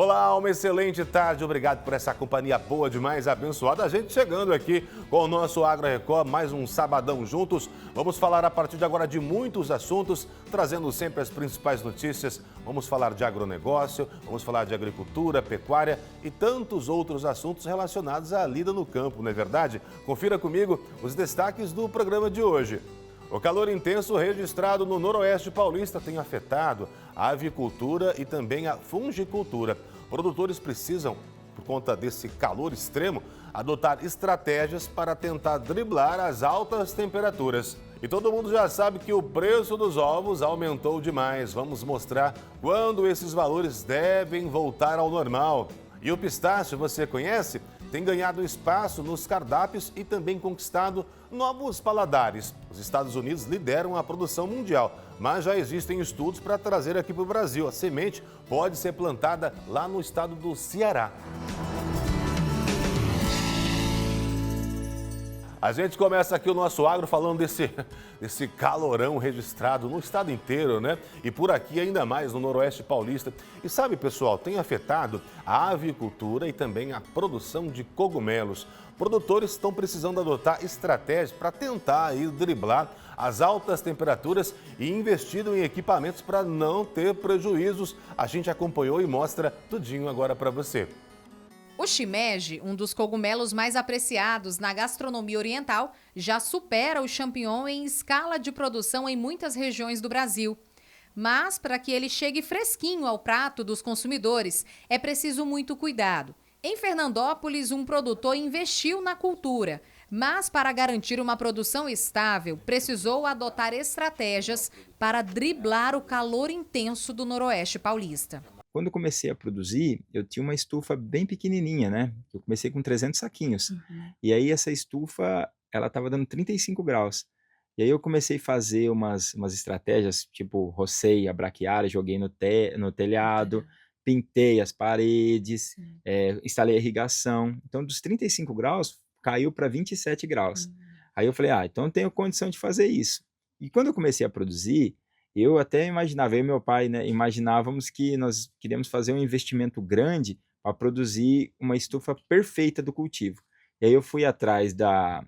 Olá, uma excelente tarde, obrigado por essa companhia boa demais, abençoada. A gente chegando aqui com o nosso Agro Record, mais um sabadão juntos. Vamos falar a partir de agora de muitos assuntos, trazendo sempre as principais notícias. Vamos falar de agronegócio, vamos falar de agricultura, pecuária e tantos outros assuntos relacionados à lida no campo, não é verdade? Confira comigo os destaques do programa de hoje. O calor intenso registrado no Noroeste Paulista tem afetado a avicultura e também a fungicultura. Produtores precisam, por conta desse calor extremo, adotar estratégias para tentar driblar as altas temperaturas. E todo mundo já sabe que o preço dos ovos aumentou demais. Vamos mostrar quando esses valores devem voltar ao normal. E o pistache, você conhece? Tem ganhado espaço nos cardápios e também conquistado novos paladares. Os Estados Unidos lideram a produção mundial, mas já existem estudos para trazer aqui para o Brasil. A semente pode ser plantada lá no estado do Ceará. A gente começa aqui o nosso agro falando desse calorão registrado no estado inteiro, né? E por aqui ainda mais no Noroeste Paulista. E sabe, pessoal, tem afetado a avicultura e também a produção de cogumelos. Produtores estão precisando adotar estratégias para tentar aí driblar as altas temperaturas e investido em equipamentos para não ter prejuízos. A gente acompanhou e mostra tudinho agora para você. O shimeji, um dos cogumelos mais apreciados na gastronomia oriental, já supera o champignon em escala de produção em muitas regiões do Brasil. Mas, para que ele chegue fresquinho ao prato dos consumidores, é preciso muito cuidado. Em Fernandópolis, um produtor investiu na cultura, mas para garantir uma produção estável, precisou adotar estratégias para driblar o calor intenso do Noroeste Paulista. Quando eu comecei a produzir, eu tinha uma estufa bem pequenininha, né? Eu comecei com 300 saquinhos. E aí essa estufa, ela estava dando 35 graus. E aí eu comecei a fazer umas estratégias, tipo, rocei a braquiária, joguei no telhado, pintei as paredes, instalei irrigação. Então, dos 35 graus, caiu para 27 graus. Aí eu falei, então eu tenho condição de fazer isso. E quando eu comecei a produzir, eu até imaginava, eu e meu pai, né, imaginávamos que nós queríamos fazer um investimento grande para produzir uma estufa perfeita do cultivo. E aí eu fui atrás da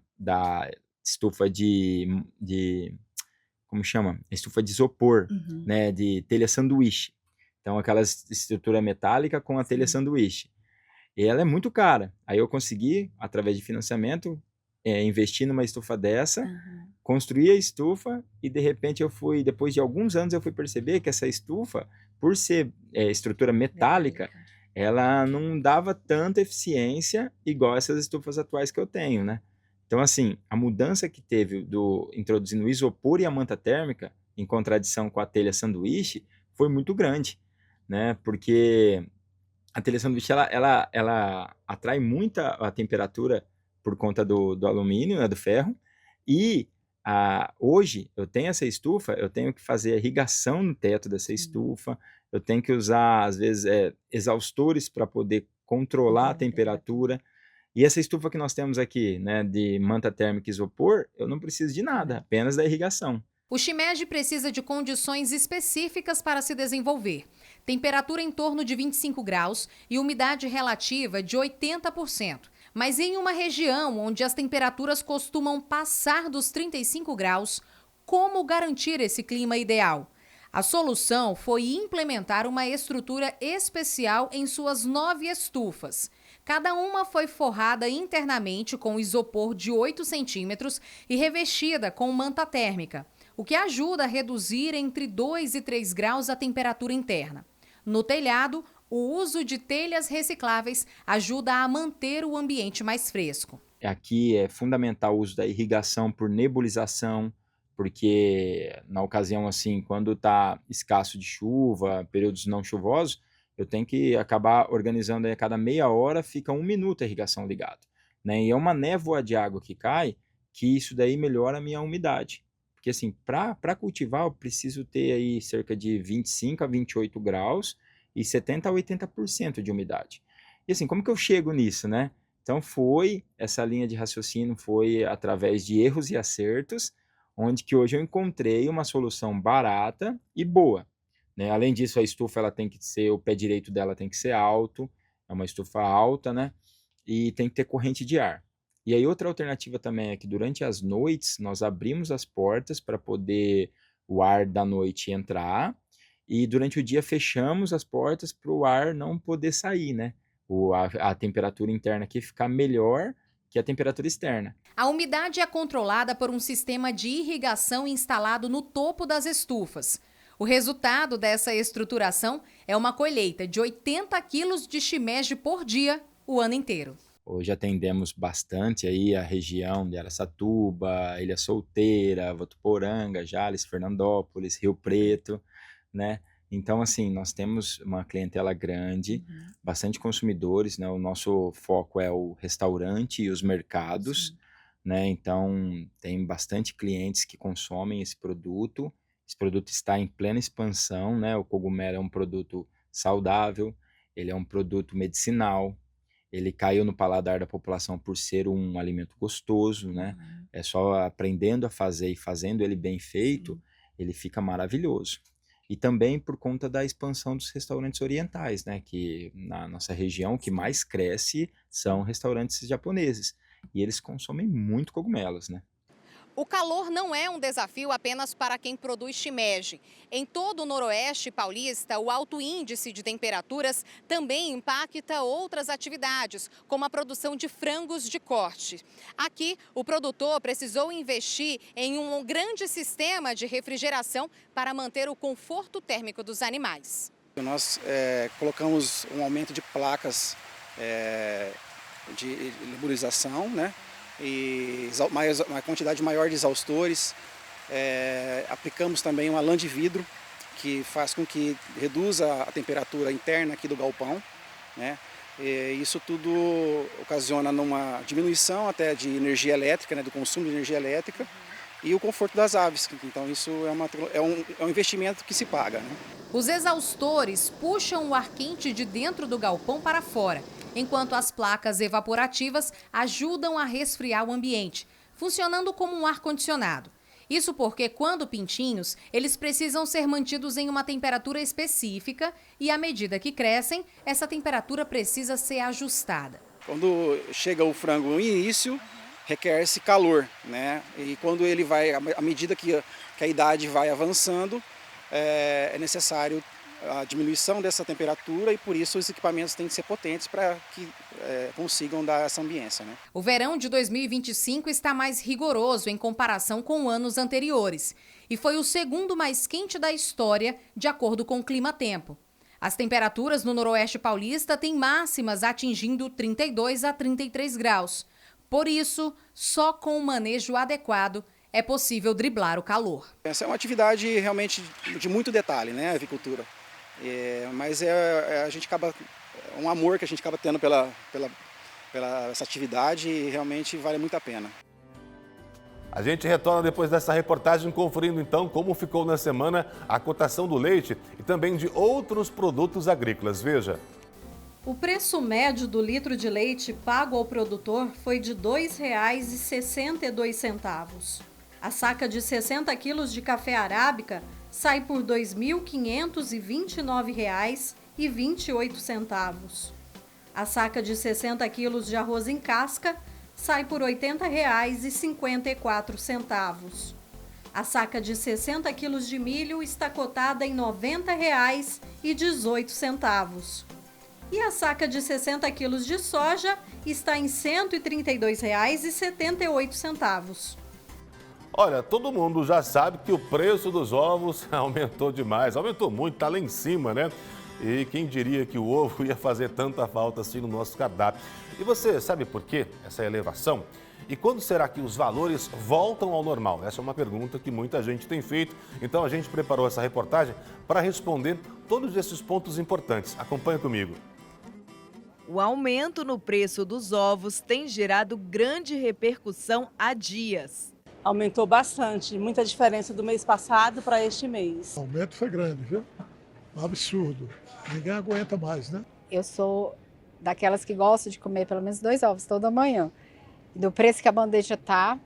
estufa como chama? Estufa de isopor, né, de telha sanduíche. Então, aquela estrutura metálica com a telha sanduíche. E ela é muito cara. Aí eu consegui, através de financiamento, investir numa estufa dessa, construí a estufa e de repente depois de alguns anos eu fui perceber que essa estufa, por ser estrutura metálica, ela não dava tanta eficiência igual essas estufas atuais que eu tenho, né? Então, assim, a mudança que teve introduzindo o isopor e a manta térmica, em contradição com a telha sanduíche, foi muito grande, né? Porque a telha sanduíche, ela atrai muita a temperatura por conta do alumínio, né, do ferro, e hoje eu tenho essa estufa, eu tenho que fazer a irrigação no teto dessa estufa, eu tenho que usar, às vezes, exaustores para poder controlar a temperatura, e essa estufa que nós temos aqui, né, de manta térmica e isopor, eu não preciso de nada, apenas da irrigação. O shimeji precisa de condições específicas para se desenvolver. Temperatura em torno de 25 graus e umidade relativa de 80%. Mas em uma região onde as temperaturas costumam passar dos 35 graus, como garantir esse clima ideal? A solução foi implementar uma estrutura especial em suas 9 estufas. Cada uma foi forrada internamente com isopor de 8 centímetros e revestida com manta térmica, o que ajuda a reduzir entre 2 e 3 graus a temperatura interna. No telhado, o uso de telhas recicláveis ajuda a manter o ambiente mais fresco. Aqui é fundamental o uso da irrigação por nebulização, porque na ocasião, assim, quando está escasso de chuva, períodos não chuvosos, eu tenho que acabar organizando aí a cada meia hora, fica 1 minuto a irrigação ligada, né? E é uma névoa de água que cai, que isso daí melhora a minha umidade. Porque assim, para cultivar eu preciso ter aí cerca de 25 a 28 graus e 70 a 80% de umidade. E assim, como que eu chego nisso, né? Então essa linha de raciocínio foi através de erros e acertos, onde que hoje eu encontrei uma solução barata e boa, né? Além disso, a estufa ela tem que ser, o pé direito dela tem que ser alto, é uma estufa alta, né? E tem que ter corrente de ar. E aí outra alternativa também é que durante as noites nós abrimos as portas para poder o ar da noite entrar e durante o dia fechamos as portas para o ar não poder sair, né? A temperatura interna aqui ficar melhor que a temperatura externa. A umidade é controlada por um sistema de irrigação instalado no topo das estufas. O resultado dessa estruturação é uma colheita de 80 quilos de shimeji por dia, o ano inteiro. Hoje atendemos bastante aí a região de Araçatuba, Ilha Solteira, Votuporanga, Jales, Fernandópolis, Rio Preto, né? Então, assim, nós temos uma clientela grande, bastante consumidores, né? O nosso foco é o restaurante e os mercados, né? Então, tem bastante clientes que consomem esse produto. Esse produto está em plena expansão, né? O cogumelo é um produto saudável, ele é um produto medicinal, ele caiu no paladar da população por ser um alimento gostoso, né? É só aprendendo a fazer e fazendo ele bem feito, ele fica maravilhoso. E também por conta da expansão dos restaurantes orientais, né? Que na nossa região o que mais cresce são restaurantes japoneses. E eles consomem muito cogumelos, né? O calor não é um desafio apenas para quem produz shimeji. Em todo o noroeste paulista, o alto índice de temperaturas também impacta outras atividades, como a produção de frangos de corte. Aqui, o produtor precisou investir em um grande sistema de refrigeração para manter o conforto térmico dos animais. Nós colocamos um aumento de placas de nebulização, né? E uma quantidade maior de exaustores. Aplicamos também uma lã de vidro, que faz com que reduza a temperatura interna aqui do galpão, né? E isso tudo ocasiona numa diminuição até de energia elétrica, né, do consumo de energia elétrica e o conforto das aves. Então isso é um investimento que se paga, né? Os exaustores puxam o ar quente de dentro do galpão para fora, enquanto as placas evaporativas ajudam a resfriar o ambiente, funcionando como um ar-condicionado. Isso porque, quando pintinhos, eles precisam ser mantidos em uma temperatura específica e, à medida que crescem, essa temperatura precisa ser ajustada. Quando chega o frango no início, requer-se calor, né? E quando ele vai, à medida que a idade vai avançando, é necessário a diminuição dessa temperatura e por isso os equipamentos têm que ser potentes para que consigam dar essa ambiência, né? O verão de 2025 está mais rigoroso em comparação com anos anteriores e foi o segundo mais quente da história, de acordo com o Climatempo. As temperaturas no noroeste paulista têm máximas atingindo 32 a 33 graus. Por isso, só com um manejo adequado é possível driblar o calor. Essa é uma atividade realmente de muito detalhe, né, a avicultura. Mas a gente acaba, um amor que a gente acaba tendo pela essa atividade e realmente vale muito a pena. A gente retorna depois dessa reportagem conferindo então como ficou na semana a cotação do leite e também de outros produtos agrícolas. Veja. O preço médio do litro de leite pago ao produtor foi de R$ 2,62. A saca de 60 quilos de café arábica sai por R$ 2.529,28. A saca de 60 quilos de arroz em casca sai por R$ 80,54. A saca de 60 quilos de milho está cotada em R$ 90,18. E a saca de 60 quilos de soja está em R$ 132,78. Olha, todo mundo já sabe que o preço dos ovos aumentou demais, aumentou muito, tá lá em cima, né? E quem diria que o ovo ia fazer tanta falta assim no nosso cardápio? E você sabe por quê essa elevação? E quando será que os valores voltam ao normal? Essa é uma pergunta que muita gente tem feito, então a gente preparou essa reportagem para responder todos esses pontos importantes. Acompanhe comigo. O aumento no preço dos ovos tem gerado grande repercussão há dias. Aumentou bastante, muita diferença do mês passado para este mês. O aumento foi grande, viu? Um absurdo. Ninguém aguenta mais, né? Eu sou daquelas que gostam de comer pelo menos 2 ovos toda manhã. Do preço que a bandeja tá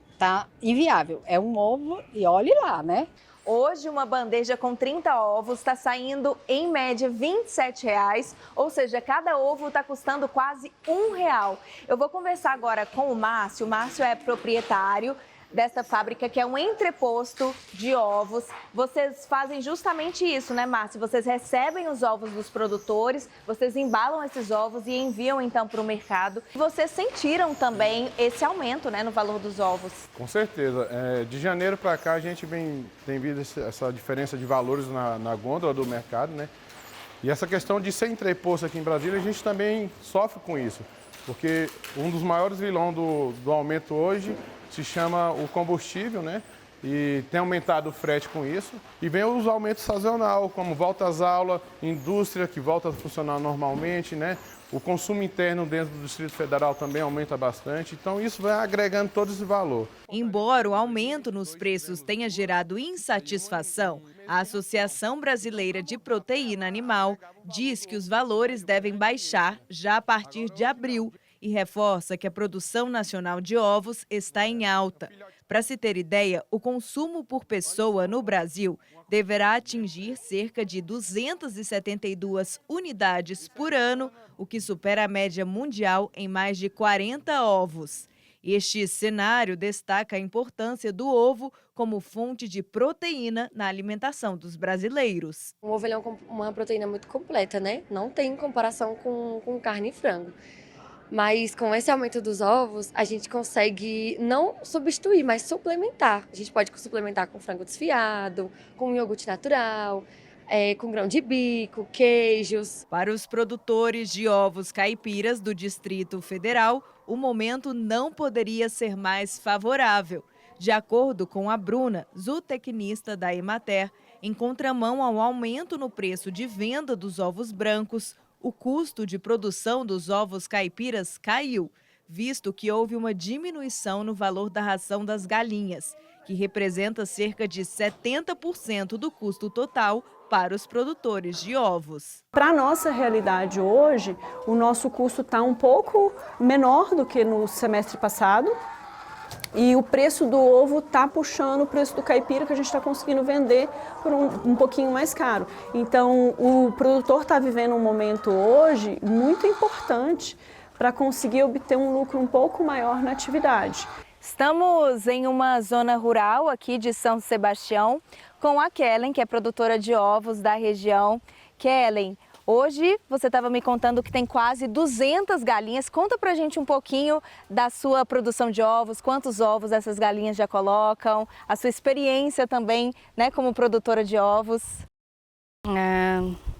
inviável. É um ovo e olhe lá, né? Hoje, uma bandeja com 30 ovos está saindo, em média, R$ 27,00, ou seja, cada ovo está custando quase R$1. Eu vou conversar agora com o Márcio. O Márcio é proprietário dessa fábrica, que é um entreposto de ovos. Vocês fazem justamente isso, né, Márcio? Vocês recebem os ovos dos produtores, vocês embalam esses ovos e enviam, então, para o mercado. Vocês sentiram também esse aumento, né, no valor dos ovos? Com certeza. De janeiro para cá, a gente tem visto essa diferença de valores na gôndola do mercado, né? E essa questão de ser entreposto aqui em Brasília, a gente também sofre com isso. Porque um dos maiores vilões do aumento hoje se chama o combustível, né? E tem aumentado o frete com isso. E vem os aumentos sazonal, como volta às aulas, indústria que volta a funcionar normalmente, né? O consumo interno dentro do Distrito Federal também aumenta bastante. Então, isso vai agregando todo esse valor. Embora o aumento nos preços tenha gerado insatisfação, a Associação Brasileira de Proteína Animal diz que os valores devem baixar já a partir de abril e reforça que a produção nacional de ovos está em alta. Para se ter ideia, o consumo por pessoa no Brasil deverá atingir cerca de 272 unidades por ano, o que supera a média mundial em mais de 40 ovos. Este cenário destaca a importância do ovo como fonte de proteína na alimentação dos brasileiros. O ovo é uma proteína muito completa, né? Não tem comparação com carne e frango. Mas com esse aumento dos ovos, a gente consegue não substituir, mas suplementar. A gente pode suplementar com frango desfiado, com iogurte natural, com grão de bico, queijos. Para os produtores de ovos caipiras do Distrito Federal, o momento não poderia ser mais favorável. De acordo com a Bruna, zootecnista da Emater, em contramão ao aumento no preço de venda dos ovos brancos, o custo de produção dos ovos caipiras caiu, visto que houve uma diminuição no valor da ração das galinhas, que representa cerca de 70% do custo total para os produtores de ovos. Para a nossa realidade hoje, o nosso custo está um pouco menor do que no semestre passado. E o preço do ovo está puxando o preço do caipira, que a gente está conseguindo vender por um pouquinho mais caro. Então, o produtor está vivendo um momento hoje muito importante para conseguir obter um lucro um pouco maior na atividade. Estamos em uma zona rural aqui de São Sebastião com a Kellen, que é produtora de ovos da região. Kellen, hoje você estava me contando que tem quase 200 galinhas. Conta pra gente um pouquinho da sua produção de ovos, quantos ovos essas galinhas já colocam, a sua experiência também, né, como produtora de ovos.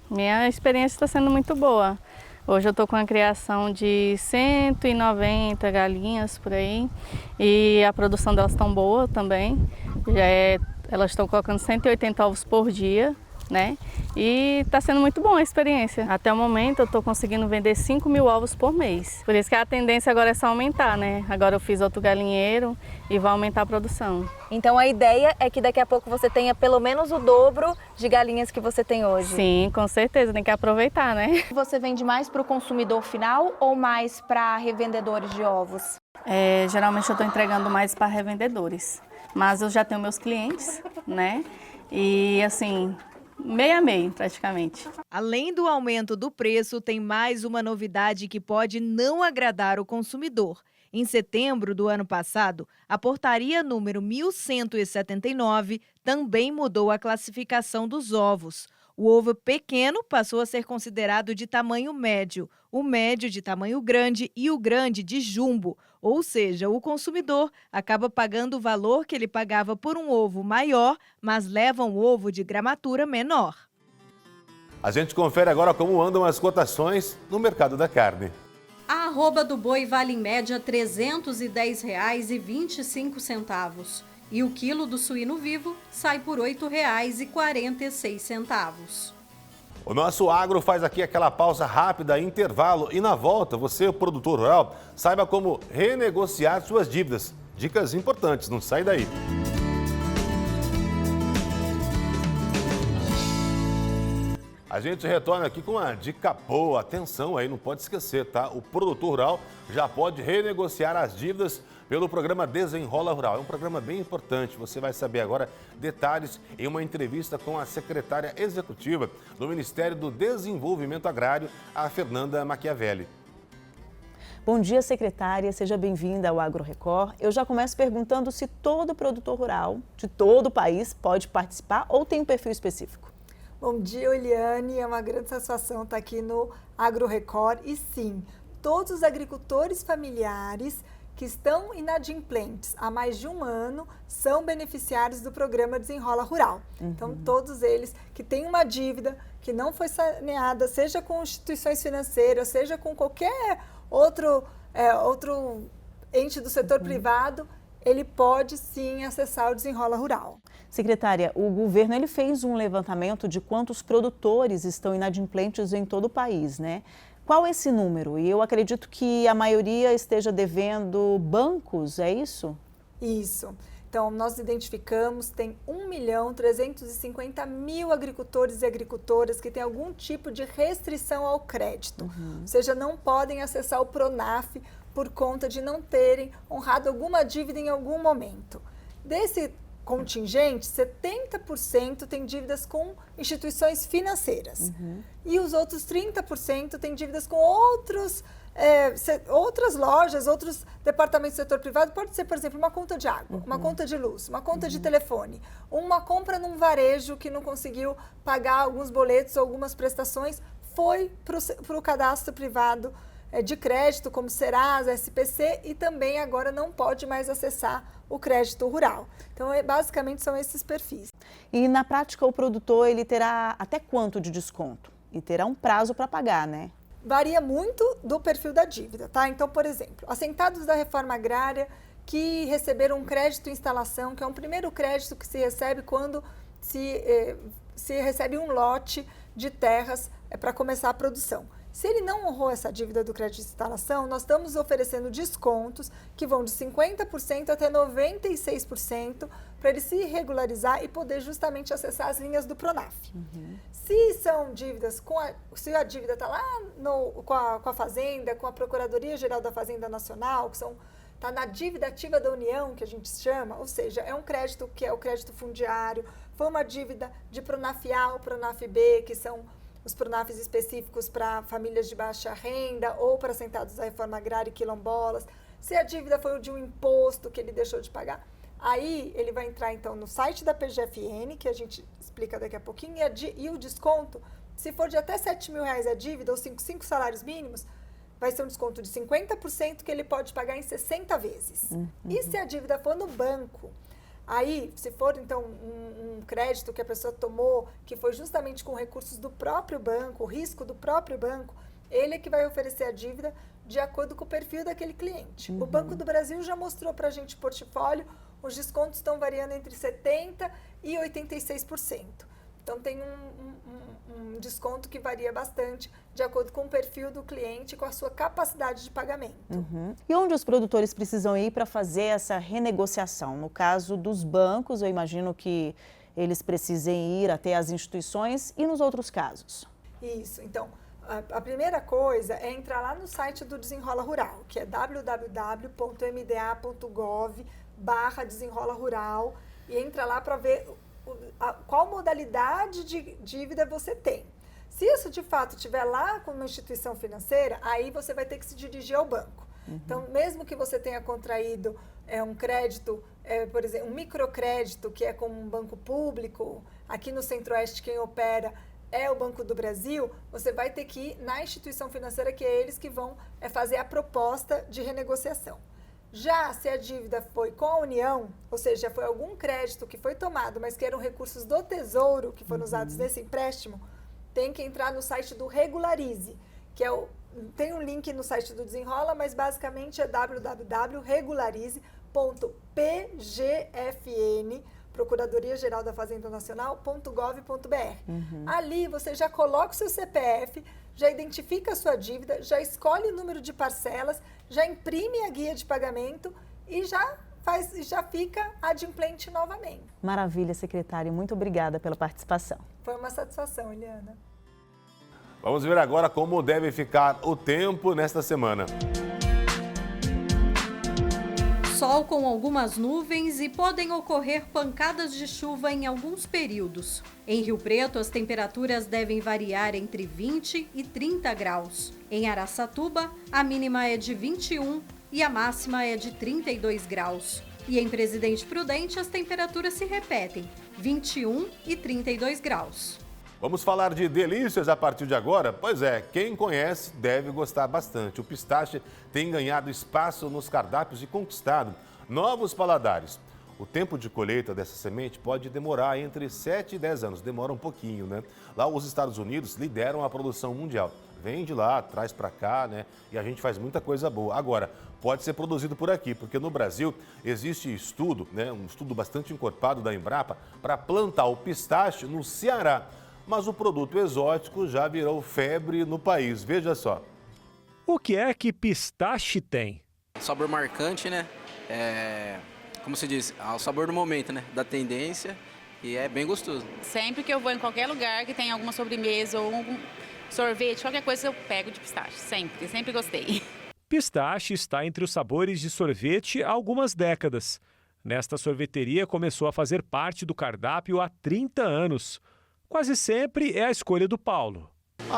Minha experiência está sendo muito boa. Hoje eu estou com a criação de 190 galinhas por aí e a produção delas tão boa também. Elas estão colocando 180 ovos por dia, né? E está sendo muito bom a experiência. Até o momento eu estou conseguindo vender 5.000 ovos por mês. Por isso que a tendência agora é só aumentar, né? Agora eu fiz outro galinheiro e vai aumentar a produção. Então a ideia é que daqui a pouco você tenha pelo menos o dobro de galinhas que você tem hoje. Sim, com certeza, tem que aproveitar, né? Você vende mais para o consumidor final ou mais para revendedores de ovos? Geralmente eu estou entregando mais para revendedores, mas eu já tenho meus clientes, né? E assim, meio a meio, praticamente. Além do aumento do preço, tem mais uma novidade que pode não agradar o consumidor. Em setembro do ano passado, a portaria número 1179 também mudou a classificação dos ovos. O ovo pequeno passou a ser considerado de tamanho médio, o médio de tamanho grande e o grande de jumbo. Ou seja, o consumidor acaba pagando o valor que ele pagava por um ovo maior, mas leva um ovo de gramatura menor. A gente confere agora como andam as cotações no mercado da carne. A arroba do boi vale em média R$ 310,25. E o quilo do suíno vivo sai por R$ 8,46. O nosso agro faz aqui aquela pausa rápida, intervalo, e na volta, você, o produtor rural, saiba como renegociar suas dívidas. Dicas importantes, não sai daí. A A gente retorna aqui com uma dica boa. Atenção aí, não pode esquecer, tá? O produtor rural já pode renegociar as dívidas pelo programa Desenrola Rural. É um programa bem importante. Você vai saber agora detalhes em uma entrevista com a secretária executiva do Ministério do Desenvolvimento Agrário, a Fernanda Machiavelli. Bom dia, secretária. Seja bem-vinda ao Agro Record. Eu já começo perguntando se todo produtor rural de todo o país pode participar ou tem um perfil específico. Bom dia, Eliane. É uma grande satisfação estar aqui no Agro Record. E sim, todos os agricultores familiares que estão inadimplentes há mais de um ano são beneficiários do programa Desenrola Rural. Então, todos eles que têm uma dívida que não foi saneada, seja com instituições financeiras, seja com qualquer outro ente do setor privado, ele pode sim acessar o Desenrola Rural. Secretária, o governo ele fez um levantamento de quantos produtores estão inadimplentes em todo o país, né? Qual é esse número? E eu acredito que a maioria esteja devendo bancos, é isso? Isso. Então, nós identificamos, tem 1.350.000 agricultores e agricultoras que têm algum tipo de restrição ao crédito. Ou seja, não podem acessar o Pronaf por conta de não terem honrado alguma dívida em algum momento. Desse contingente, 70% tem dívidas com instituições financeiras. E os outros 30% têm dívidas com outras lojas, outros departamentos do setor privado. Pode ser, por exemplo, uma conta de água, uma conta de luz, uma conta de telefone, uma compra num varejo que não conseguiu pagar alguns boletos ou algumas prestações, foi para o cadastro privado de crédito, como Serasa, SPC, e também agora não pode mais acessar o crédito rural. Então, basicamente, são esses perfis. E na prática, o produtor ele terá até quanto de desconto? E terá um prazo para pagar, né? Varia muito do perfil da dívida, tá? Então, por exemplo, assentados da reforma agrária que receberam um crédito instalação, que é um primeiro crédito que se recebe quando se recebe um lote de terras para começar a produção. Se ele não honrou essa dívida do crédito de instalação, nós estamos oferecendo descontos que vão de 50% até 96% para ele se regularizar e poder justamente acessar as linhas do Pronaf. Se são dívidas, se a dívida está lá com a Fazenda, com a Procuradoria-Geral da Fazenda Nacional, que está na dívida ativa da União, que a gente chama, ou seja, é um crédito que é o crédito fundiário, foi uma dívida de Pronaf A ou Pronaf B, que são os Pronafs específicos para famílias de baixa renda ou para assentados da reforma agrária e quilombolas. Se a dívida foi de um imposto que ele deixou de pagar, aí ele vai entrar então no site da PGFN, que a gente explica daqui a pouquinho, e o desconto, se for de até R$7.000 a dívida ou 5 salários mínimos, vai ser um desconto de 50% que ele pode pagar em 60 vezes. E se a dívida for no banco, aí, se for, então, um crédito que a pessoa tomou, que foi justamente com recursos do próprio banco, o risco do próprio banco, ele é que vai oferecer a dívida de acordo com o perfil daquele cliente. O Banco do Brasil já mostrou para a gente o portfólio, os descontos estão variando entre 70% e 86%. Então, tem um desconto que varia bastante de acordo com o perfil do cliente e com a sua capacidade de pagamento. E onde os produtores precisam ir para fazer essa renegociação? No caso dos bancos, eu imagino que eles precisem ir até as instituições, e nos outros casos? Isso. Então, a primeira coisa é entrar lá no site do Desenrola Rural, que é www.mda.gov/Desenrola Rural, e entra lá para ver qual modalidade de dívida você tem. Se isso de fato estiver lá com uma instituição financeira, aí você vai ter que se dirigir ao banco. Então, mesmo que você tenha contraído um crédito, por exemplo, um microcrédito, que é com um banco público, aqui no Centro-Oeste quem opera é o Banco do Brasil, você vai ter que ir na instituição financeira, que é eles que vão fazer a proposta de renegociação. Já se a dívida foi com a União, ou seja, foi algum crédito que foi tomado, mas que eram recursos do Tesouro que foram usados nesse empréstimo, tem que entrar no site do Regularize, que tem um link no site do Desenrola, mas basicamente é www.regularize.pgfn, Procuradoria-Geral da Fazenda Nacional.gov.br. Ali você já coloca o seu CPF, já identifica a sua dívida, já escolhe o número de parcelas, já imprime a guia de pagamento e já fica adimplente novamente. Maravilha, secretária. Muito obrigada pela participação. Foi uma satisfação, Eliana. Vamos ver agora como deve ficar o tempo nesta semana. Sol com algumas nuvens e podem ocorrer pancadas de chuva em alguns períodos. Em Rio Preto, as temperaturas devem variar entre 20 e 30 graus. Em Araçatuba, a mínima é de 21 e a máxima é de 32 graus. E em Presidente Prudente, as temperaturas se repetem, 21 e 32 graus. Vamos falar de delícias a partir de agora? Pois é, quem conhece deve gostar bastante. O pistache tem ganhado espaço nos cardápios e conquistado novos paladares. O tempo de colheita dessa semente pode demorar entre 7 e 10 anos. Demora um pouquinho, né? Lá os Estados Unidos lideram a produção mundial. Vem de lá, traz para cá, né? E a gente faz muita coisa boa. Agora, pode ser produzido por aqui, porque no Brasil existe estudo, né? Um estudo bastante encorpado da Embrapa para plantar o pistache no Ceará. Mas o produto exótico já virou febre no país. Veja só. O que é que pistache tem? Sabor marcante, né? Como se diz, o sabor do momento, né? Da tendência, e é bem gostoso. Sempre que eu vou em qualquer lugar que tem alguma sobremesa ou um sorvete, qualquer coisa eu pego de pistache. Sempre gostei. Pistache está entre os sabores de sorvete há algumas décadas. Nesta sorveteria começou a fazer parte do cardápio há 30 anos. Quase sempre é a escolha do Paulo.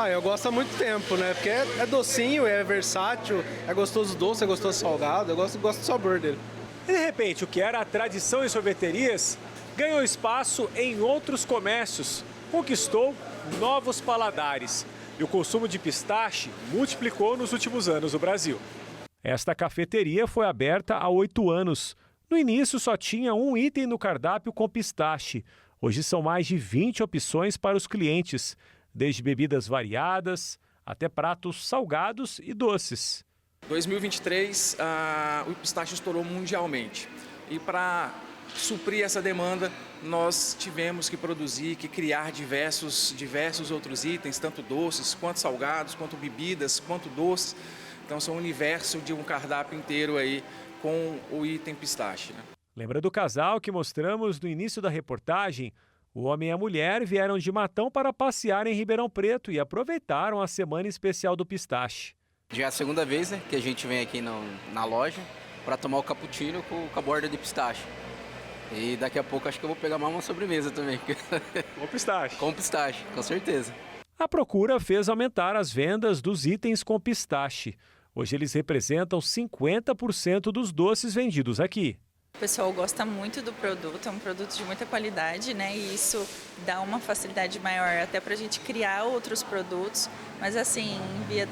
Eu gosto há muito tempo, né? Porque é docinho, é versátil, é gostoso doce, é gostoso salgado, eu gosto do sabor dele. E de repente, o que era a tradição em sorveterias ganhou espaço em outros comércios, conquistou novos paladares. E o consumo de pistache multiplicou nos últimos anos no Brasil. Esta cafeteria foi aberta há 8 anos. No início só tinha um item no cardápio com pistache. Hoje são mais de 20 opções para os clientes, desde bebidas variadas até pratos salgados e doces. Em 2023, o pistache estourou mundialmente. E para suprir essa demanda, nós tivemos que produzir, que criar diversos outros itens, tanto doces, quanto salgados, quanto bebidas, quanto doces. Então, são um universo de um cardápio inteiro aí com o item pistache, né? Lembra do casal que mostramos no início da reportagem? O homem e a mulher vieram de Matão para passear em Ribeirão Preto e aproveitaram a semana especial do pistache. Já é a segunda vez, né, que a gente vem aqui na loja para tomar o cappuccino com a borda de pistache. E daqui a pouco acho que eu vou pegar mais uma sobremesa também. Com pistache? Com pistache, com certeza. A procura fez aumentar as vendas dos itens com pistache. Hoje eles representam 50% dos doces vendidos aqui. O pessoal gosta muito do produto, é um produto de muita qualidade, né? E isso dá uma facilidade maior até para a gente criar outros produtos. Mas assim, em via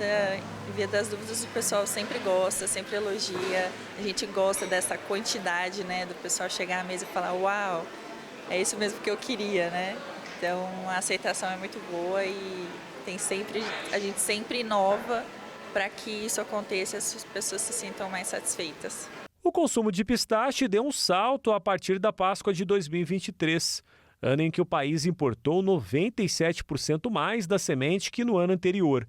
das dúvidas, o pessoal sempre gosta, sempre elogia. A gente gosta dessa quantidade, né? Do pessoal chegar à mesa e falar, uau, é isso mesmo que eu queria, né? Então a aceitação é muito boa e a gente sempre inova para que isso aconteça e as pessoas se sintam mais satisfeitas. O consumo de pistache deu um salto a partir da Páscoa de 2023, ano em que o país importou 97% mais da semente que no ano anterior.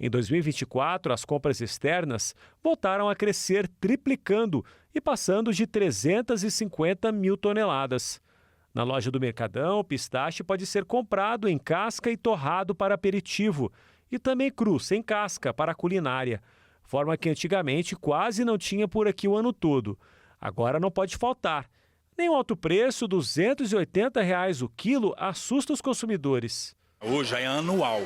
Em 2024, as compras externas voltaram a crescer, triplicando e passando de 350 mil toneladas. Na loja do Mercadão, o pistache pode ser comprado em casca e torrado para aperitivo, e também cru, sem casca, para a culinária. Forma que antigamente quase não tinha por aqui o ano todo. Agora não pode faltar. Nem o alto preço, R$ 280 o quilo, assusta os consumidores. Hoje é anual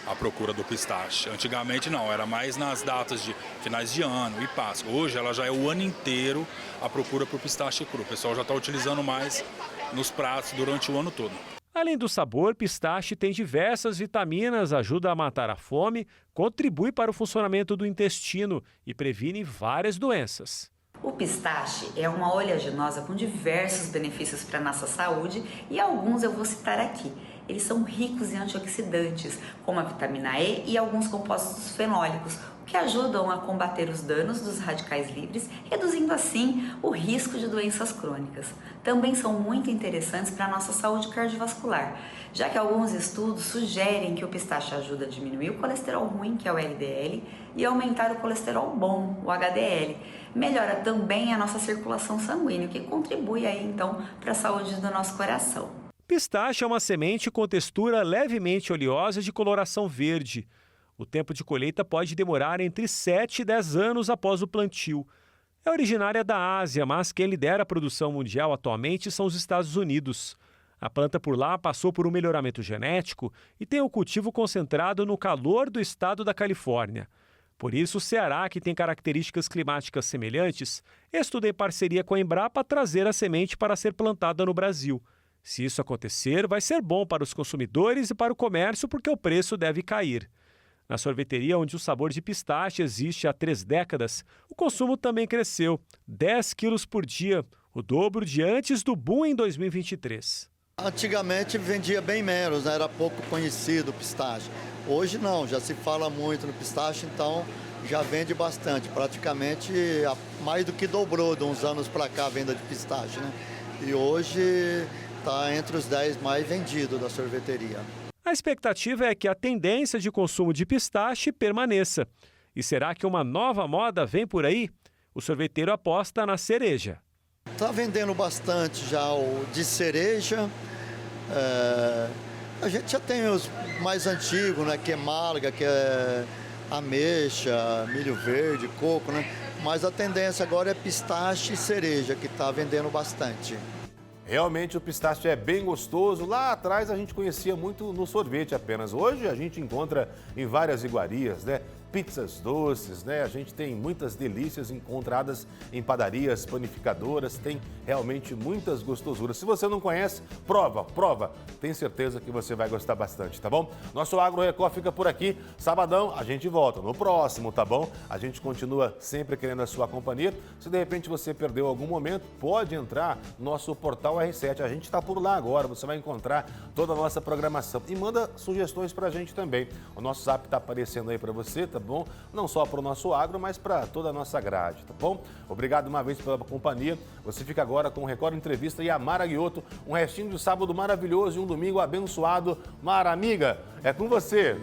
a procura do pistache. Antigamente não, era mais nas datas de finais de ano e Páscoa. Hoje ela já é o ano inteiro a procura por pistache cru. O pessoal já está utilizando mais nos pratos durante o ano todo. Além do sabor, pistache tem diversas vitaminas, ajuda a matar a fome, contribui para o funcionamento do intestino e previne várias doenças. O pistache é uma oleaginosa com diversos benefícios para a nossa saúde e alguns eu vou citar aqui. Eles são ricos em antioxidantes, como a vitamina E e alguns compostos fenólicos, que ajudam a combater os danos dos radicais livres, reduzindo assim o risco de doenças crônicas. Também são muito interessantes para a nossa saúde cardiovascular, já que alguns estudos sugerem que o pistache ajuda a diminuir o colesterol ruim, que é o LDL, e aumentar o colesterol bom, o HDL. Melhora também a nossa circulação sanguínea, que contribui aí então para a saúde do nosso coração. Pistache é uma semente com textura levemente oleosa de coloração verde. O tempo de colheita pode demorar entre 7 e 10 anos após o plantio. É originária da Ásia, mas quem lidera a produção mundial atualmente são os Estados Unidos. A planta por lá passou por um melhoramento genético e tem o cultivo concentrado no calor do estado da Califórnia. Por isso, o Ceará, que tem características climáticas semelhantes, estuda em parceria com a Embrapa trazer a semente para ser plantada no Brasil. Se isso acontecer, vai ser bom para os consumidores e para o comércio porque o preço deve cair. Na sorveteria, onde o sabor de pistache existe há 3 décadas, o consumo também cresceu, 10 quilos por dia, o dobro de antes do boom em 2023. Antigamente vendia bem menos, né? Era pouco conhecido o pistache. Hoje não, já se fala muito no pistache, então já vende bastante. Praticamente mais do que dobrou de uns anos para cá a venda de pistache, né? E hoje está entre os 10 mais vendidos da sorveteria. A expectativa é que a tendência de consumo de pistache permaneça. E será que uma nova moda vem por aí? O sorveteiro aposta na cereja. Está vendendo bastante já o de cereja. A gente já tem os mais antigos, né? Que é marga, que é ameixa, milho verde, coco, né? Mas a tendência agora é pistache e cereja, que está vendendo bastante. Realmente o pistache é bem gostoso. Lá atrás a gente conhecia muito no sorvete apenas. Hoje a gente encontra em várias iguarias, né? Pizzas doces, né? A gente tem muitas delícias encontradas em padarias, panificadoras, tem realmente muitas gostosuras. Se você não conhece, prova. Tenho certeza que você vai gostar bastante, tá bom? Nosso Agro Record fica por aqui. Sabadão a gente volta no próximo, tá bom? A gente continua sempre querendo a sua companhia. Se de repente você perdeu algum momento, pode entrar no nosso portal R7. A gente está por lá agora, você vai encontrar toda a nossa programação. E manda sugestões pra gente também. O nosso zap tá aparecendo aí para você, tá bom? Não só para o nosso agro, mas para toda a nossa grade, tá bom? Obrigado uma vez pela companhia. Você fica agora com o Record Entrevista e a Mara Guiotto. Um restinho de sábado maravilhoso e um domingo abençoado. Mara, amiga, é com você.